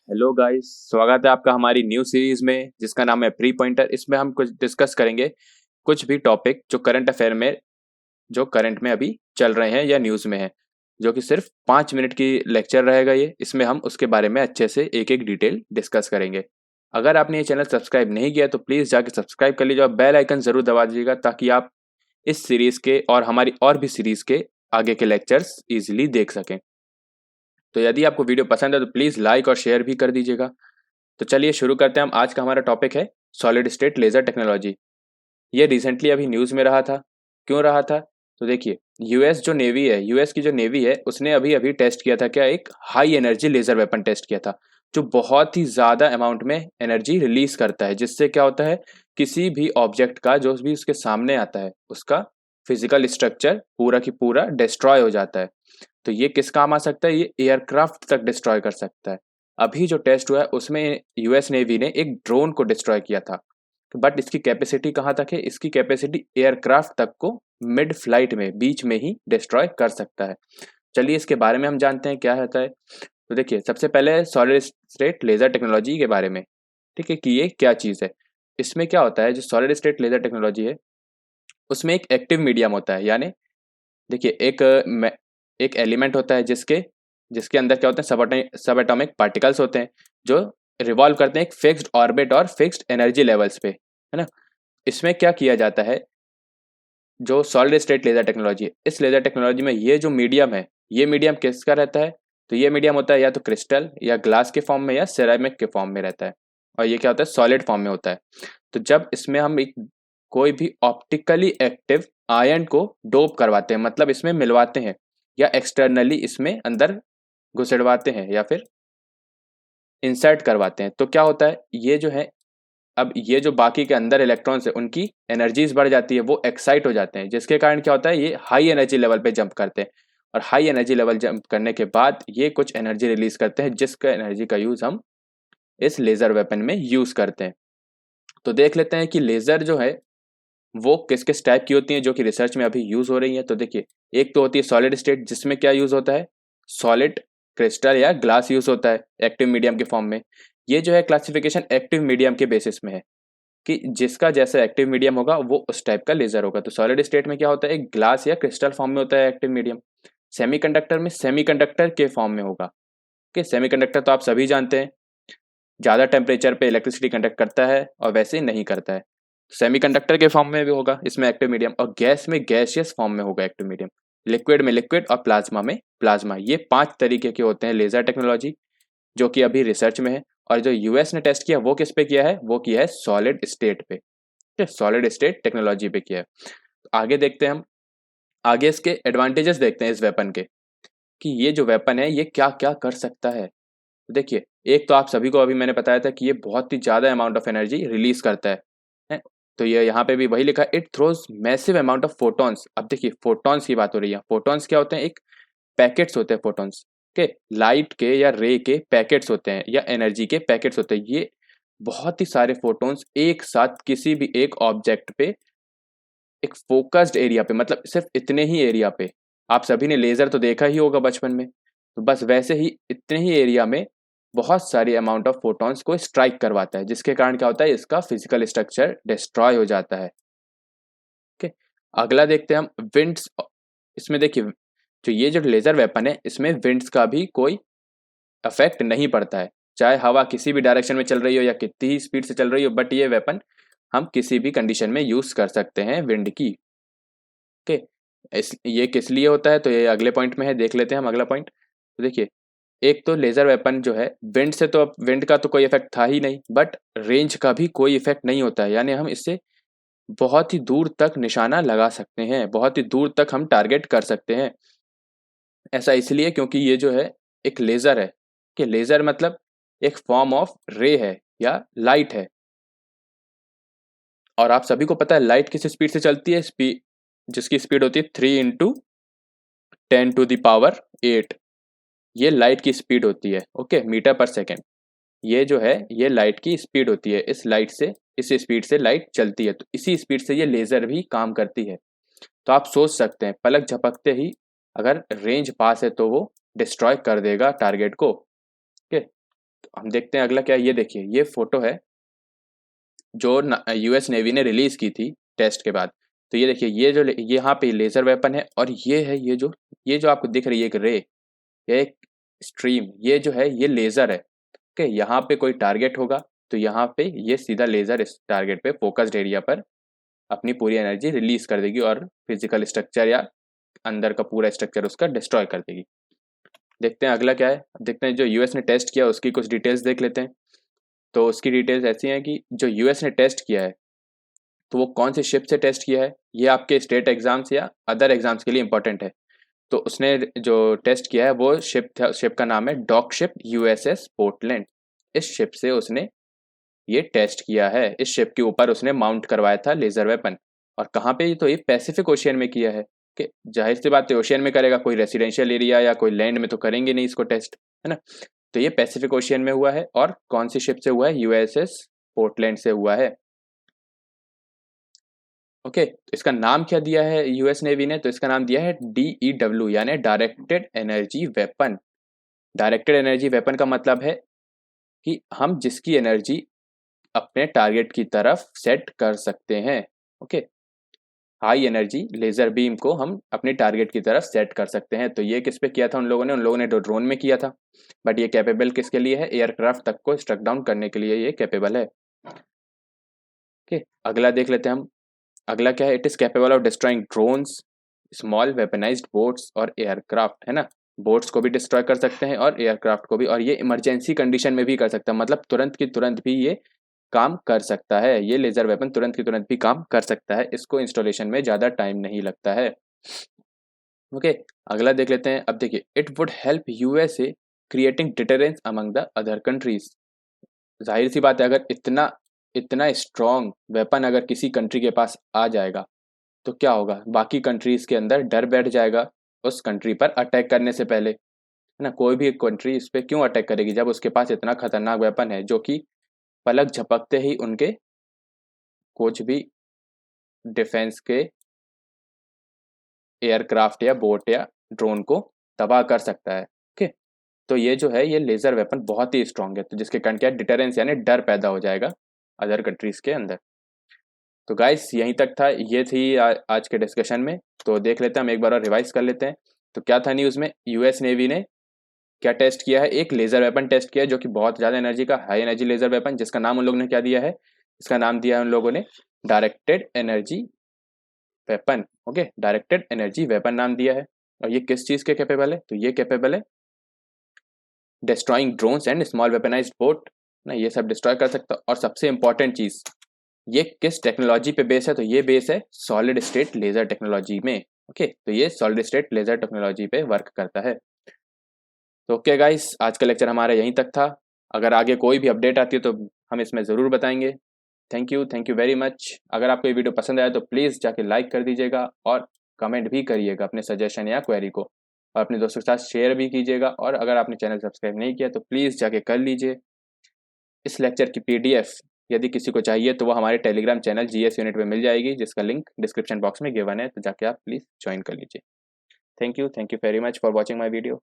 Hello guys, स्वागत है आपका हमारी न्यू सीरीज में जिसका नाम है प्री पॉइंटर। इसमें हम कुछ डिस्कस करेंगे, कुछ भी टॉपिक जो करंट अफेयर में, जो करंट में अभी चल रहे हैं या न्यूज़ में हैं, जो कि सिर्फ 5 मिनट की लेक्चर रहेगा। ये इसमें हम उसके बारे में अच्छे से एक एक डिटेल डिस्कस करेंगे। अगर आपने ये चैनल सब्सक्राइब नहीं किया तो प्लीज़ जाके सब्सक्राइब कर लीजिए और बेल आइकन ज़रूर दबा दीजिएगा ताकि आप इस सीरीज़ के और हमारी और भी सीरीज़ के आगे के लेक्चर्स ईजिली देख सकें। तो यदि आपको वीडियो पसंद है तो प्लीज़ लाइक और शेयर भी कर दीजिएगा। तो चलिए शुरू करते हैं। हम आज का हमारा टॉपिक है सॉलिड स्टेट लेज़र टेक्नोलॉजी। ये रिसेंटली अभी न्यूज़ में रहा था। क्यों रहा था? तो देखिए, यूएस जो नेवी है, यूएस की जो नेवी है, उसने अभी अभी टेस्ट किया था, क्या, एक high energy laser weapon test किया था, जो बहुत ही ज़्यादा अमाउंट में एनर्जी रिलीज करता है, जिससे क्या होता है, किसी भी ऑब्जेक्ट का जो भी उसके सामने आता है उसका फिजिकल स्ट्रक्चर पूरा की पूरा डिस्ट्रॉय हो जाता है। तो ये किस काम आ सकता है? ये एयरक्राफ्ट तक डिस्ट्रॉय कर सकता है। अभी जो टेस्ट हुआ है उसमें यूएस नेवी ने एक ड्रोन को डिस्ट्रॉय किया था, बट इसकी कैपेसिटी कहाँ तक है? इसकी कैपेसिटी एयरक्राफ्ट तक को मिड फ्लाइट में, बीच में ही डिस्ट्रॉय कर सकता है। चलिए इसके बारे में हम जानते हैं क्या होता है। तो देखिए, सबसे पहले सॉलिड स्टेट लेज़र टेक्नोलॉजी के बारे में, ठीक है, कि ये क्या चीज़ है। इसमें क्या होता है, जो सॉलिड स्टेट लेज़र टेक्नोलॉजी है उसमें एक एक्टिव मीडियम होता है। यानी देखिए, एक एलिमेंट होता है जिसके जिसके अंदर क्या होते हैं, सब एटॉमिक पार्टिकल्स होते हैं, जो रिवॉल्व करते हैं एक फिक्स्ड ऑर्बिट और फिक्स्ड एनर्जी लेवल्स पे, है ना। इसमें क्या किया जाता है, जो सॉलिड स्टेट लेज़र टेक्नोलॉजी है, इस लेज़र टेक्नोलॉजी में ये जो मीडियम है, ये मीडियम किसका रहता है? तो ये मीडियम होता है या तो क्रिस्टल या ग्लास के फॉर्म में या सिरेमिक के फॉर्म में रहता है, और ये क्या होता है, सॉलिड फॉर्म में होता है। तो जब इसमें हम एक कोई भी ऑप्टिकली एक्टिव आयन को डोप करवाते हैं, मतलब इसमें मिलवाते हैं, या एक्सटर्नली इसमें अंदर घुसेड़वाते हैं या फिर इंसर्ट करवाते हैं, तो क्या होता है, ये जो है, अब ये जो बाकी के अंदर इलेक्ट्रॉन्स है उनकी एनर्जीज बढ़ जाती है, वो एक्साइट हो जाते हैं, जिसके कारण क्या होता है, ये हाई एनर्जी लेवल पे जंप करते हैं, और हाई एनर्जी लेवल जंप करने के बाद ये कुछ एनर्जी रिलीज करते हैं, जिसका एनर्जी का यूज हम इस लेजर वेपन में यूज करते हैं। तो देख लेते हैं कि लेजर जो है वो किस किस टाइप की होती हैं, जो कि रिसर्च में अभी यूज हो रही है। तो देखिए, एक तो होती है सॉलिड स्टेट, जिसमें क्या यूज होता है, सॉलिड क्रिस्टल या ग्लास यूज होता है एक्टिव मीडियम के फॉर्म में। ये जो है क्लासिफिकेशन एक्टिव मीडियम के बेसिस में है, कि जिसका जैसा एक्टिव मीडियम होगा वो उस टाइप का लेजर होगा। तो सॉलिड स्टेट में क्या होता है, एक ग्लास या क्रिस्टल फॉर्म में होता है एक्टिव मीडियम। सेमीकंडक्टर में सेमीकंडक्टर के फॉर्म में होगा, कि सेमीकंडक्टर तो आप सभी जानते हैं, ज़्यादा टेम्परेचर पे इलेक्ट्रिसिटी कंडक्ट करता है और वैसे नहीं करता है। सेमीकंडक्टर के फॉर्म में भी होगा इसमें एक्टिव मीडियम, और गैस में गैसियस फॉर्म में होगा एक्टिव मीडियम, लिक्विड में लिक्विड और प्लाज्मा में प्लाज्मा। ये 5 तरीके के होते हैं लेजर टेक्नोलॉजी, जो कि अभी रिसर्च में है। और जो यूएस ने टेस्ट किया वो किस पे किया है, वो किया है सॉलिड स्टेट पे, सॉलिड स्टेट टेक्नोलॉजी पे किया है। तो आगे देखते हैं हम, आगे इसके एडवांटेजेस देखते हैं इस वेपन के, कि ये जो वेपन है ये क्या क्या कर सकता है। तो देखिए, एक तो आप सभी को अभी मैंने बताया था कि ये बहुत ही ज़्यादा अमाउंट ऑफ एनर्जी रिलीज करता है? तो ये यहाँ पे भी वही लिखा है, it throws massive amount of photons. अब देखिए, फोटॉन्स की बात हो रही है। फोटॉन्स क्या होते हैं, एक पैकेट्स होते हैं फोटॉन्स के, लाइट के या रे के पैकेट्स होते हैं, या एनर्जी के पैकेट्स होते हैं। ये बहुत ही सारे फोटॉन्स एक साथ किसी भी एक ऑब्जेक्ट पे, एक फोकस्ड एरिया पे, मतलब सिर्फ इतने ही एरिया पे, आप सभी ने लेजर तो देखा ही होगा बचपन में, तो बस वैसे ही इतने ही एरिया में बहुत सारी अमाउंट ऑफ फोटॉन्स को स्ट्राइक करवाता है, जिसके कारण क्या होता है, इसका फिजिकल स्ट्रक्चर डिस्ट्रॉय हो जाता है। ओके, अगला देखते हैं हम, विंड्स। इसमें देखिए, जो ये जो लेजर वेपन है इसमें विंड्स का भी कोई इफेक्ट नहीं पड़ता है, चाहे हवा किसी भी डायरेक्शन में चल रही हो या कितनी ही स्पीड से चल रही हो, बट ये वेपन हम किसी भी कंडीशन में यूज कर सकते हैं विंड की। ओके, इस ये किस लिए होता है, तो ये अगले पॉइंट में है, देख लेते हैं हम अगला पॉइंट। तो देखिए, एक तो लेज़र वेपन जो है, विंड से तो, विंड का तो कोई इफेक्ट था ही नहीं, बट रेंज का भी कोई इफेक्ट नहीं होता है। यानी हम इससे बहुत ही दूर तक निशाना लगा सकते हैं, बहुत ही दूर तक हम टारगेट कर सकते हैं। ऐसा इसलिए क्योंकि ये जो है एक लेज़र है, कि लेज़र मतलब एक फॉर्म ऑफ रे है या लाइट है। और आप सभी को पता है लाइट किस स्पीड से चलती है, स्पीड, जिसकी स्पीड होती है 3 × 10⁸ ये लाइट की स्पीड होती है, ओके, मीटर पर सेकेंड। ये जो है ये लाइट की स्पीड होती है, इस स्पीड से लाइट चलती है, तो इसी स्पीड से ये लेज़र भी काम करती है। तो आप सोच सकते हैं, पलक झपकते ही अगर रेंज पास है तो वो डिस्ट्रॉय कर देगा टारगेट को। ओके, तो हम देखते हैं अगला क्या है। ये देखिए, ये फोटो है जो यूएस नेवी ने रिलीज की थी टेस्ट के बाद। तो ये देखिए, ये जो यहाँ पे लेजर वेपन है, और ये है ये जो आपको दिख रही है एक रे, ये एक स्ट्रीम, ये जो है ये लेजर है। ओके, यहाँ पे कोई टारगेट होगा तो यहाँ पे ये सीधा लेजर इस टारगेट पे फोकस्ड एरिया पर अपनी पूरी एनर्जी रिलीज कर देगी और फिजिकल स्ट्रक्चर या अंदर का पूरा स्ट्रक्चर उसका डिस्ट्रॉय कर देगी। देखते हैं अगला क्या है। अब देखते हैं जो यूएस ने टेस्ट किया उसकी कुछ डिटेल्स देख लेते हैं। तो उसकी डिटेल्स ऐसी हैं कि जो यूएस ने टेस्ट किया है, तो वो कौन सी शिप से टेस्ट किया है, ये आपके स्टेट एग्जाम्स या अदर एग्जाम्स के लिए इंपॉर्टेंट है। तो उसने जो टेस्ट किया है वो शिप का नाम है डॉक शिप यूएसएस पोर्टलैंड। इस शिप से उसने ये टेस्ट किया है। इस शिप के ऊपर उसने माउंट करवाया था लेजर वेपन। और कहाँ पे, तो ये पैसिफिक ओशियन में किया है कि जाहिर सी बात है ओशियन में करेगा, कोई रेसिडेंशियल एरिया या कोई लैंड में तो करेंगे नहीं इसको टेस्ट, है ना। तो ये पैसिफिक ओशियन में हुआ है। और कौन सी शिप से हुआ है, यूएसएस पोर्टलैंड से हुआ है। ओके, तो इसका नाम क्या दिया है यूएस नेवी ने, तो इसका नाम दिया है DEW यानी directed energy weapon. Directed energy weapon का मतलब है कि हम जिसकी एनर्जी अपने टारगेट की तरफ सेट कर सकते हैं। Okay, high energy laser beam को हम अपने टारगेट की तरफ सेट कर सकते हैं। तो ये किस पे किया था उन लोगों ने ड्रोन में किया था। बट ये कैपेबल किसके लिए है, एयरक्राफ्ट तक को स्ट्रक डाउन करने के लिए ये कैपेबल है। ओके, अगला देख लेते हैं हम। अगला क्या है, it is capable of destroying drones, small weaponised boats और एयरक्राफ्ट, है ना। बोट्स को भी डिस्ट्रॉय कर सकते हैं और एयरक्राफ्ट को भी, और ये इमरजेंसी कंडीशन में भी कर सकता है, मतलब तुरंत की तुरंत भी ये काम कर सकता है। ये लेजर वेपन तुरंत की तुरंत भी काम कर सकता है, इसको इंस्टॉलेशन में ज़्यादा टाइम नहीं लगता है। ओके, अगला देख लेते हैं। अब देखिए, it would help USA creating deterrence among the other countries. जाहिर सी बात है, अगर इतना इतना स्ट्रॉन्ग वेपन अगर किसी कंट्री के पास आ जाएगा तो क्या होगा, बाकी कंट्रीज के अंदर डर बैठ जाएगा उस कंट्री पर अटैक करने से पहले, है ना। कोई भी कंट्री इस पर क्यों अटैक करेगी जब उसके पास इतना खतरनाक वेपन है जो कि पलक झपकते ही उनके कुछ भी डिफेंस के एयरक्राफ्ट या बोट या ड्रोन को तबाह कर सकता है। ओके, तो ये जो है ये लेजर वेपन बहुत ही स्ट्रांग है, तो जिसके कारण क्या डिटरेंस यानी डर पैदा हो जाएगा अदर कंट्रीज के अंदर। तो गाइस यहीं तक था, ये थी आज के डिस्कशन में। तो देख लेते हैं हम एक बार और रिवाइज कर लेते हैं। तो क्या था न्यूज़ में, यूएस नेवी ने क्या टेस्ट किया है, एक लेजर वेपन टेस्ट किया है जो कि बहुत ज़्यादा एनर्जी का हाई एनर्जी लेजर वेपन, जिसका नाम उन लोगों ने क्या दिया है, इसका नाम दिया है उन लोगों ने directed energy weapon. Okay, directed energy weapon नाम दिया है। और ये किस चीज़ के कैपेबल है, तो ये कैपेबल है destroying drones and small weaponised boat ना, ये सब डिस्ट्रॉय कर सकता है। और सबसे इंपॉर्टेंट चीज़, ये किस टेक्नोलॉजी पे बेस है, तो ये बेस है सॉलिड स्टेट लेजर टेक्नोलॉजी में। ओके, तो ये सॉलिड स्टेट लेजर टेक्नोलॉजी पे वर्क करता है। तो ओके गाइस, आज का लेक्चर हमारा यहीं तक था। अगर आगे कोई भी अपडेट आती है तो हम इसमें ज़रूर बताएंगे। Thank you very much. अगर आपको ये वीडियो पसंद आया तो प्लीज़ जाके लाइक कर दीजिएगा और कमेंट भी करिएगा अपने सजेशन या क्वेरी को, और अपने दोस्तों के साथ शेयर भी कीजिएगा। और अगर आपने चैनल सब्सक्राइब नहीं किया तो प्लीज़ जाके कर लीजिए। इस लेक्चर की PDF यदि किसी को चाहिए तो वो हमारे टेलीग्राम चैनल GS यूनिट में मिल जाएगी, जिसका लिंक डिस्क्रिप्शन बॉक्स में गिवन है, तो जाके आप प्लीज़ ज्वाइन कर लीजिए। Thank you very much for watching my video.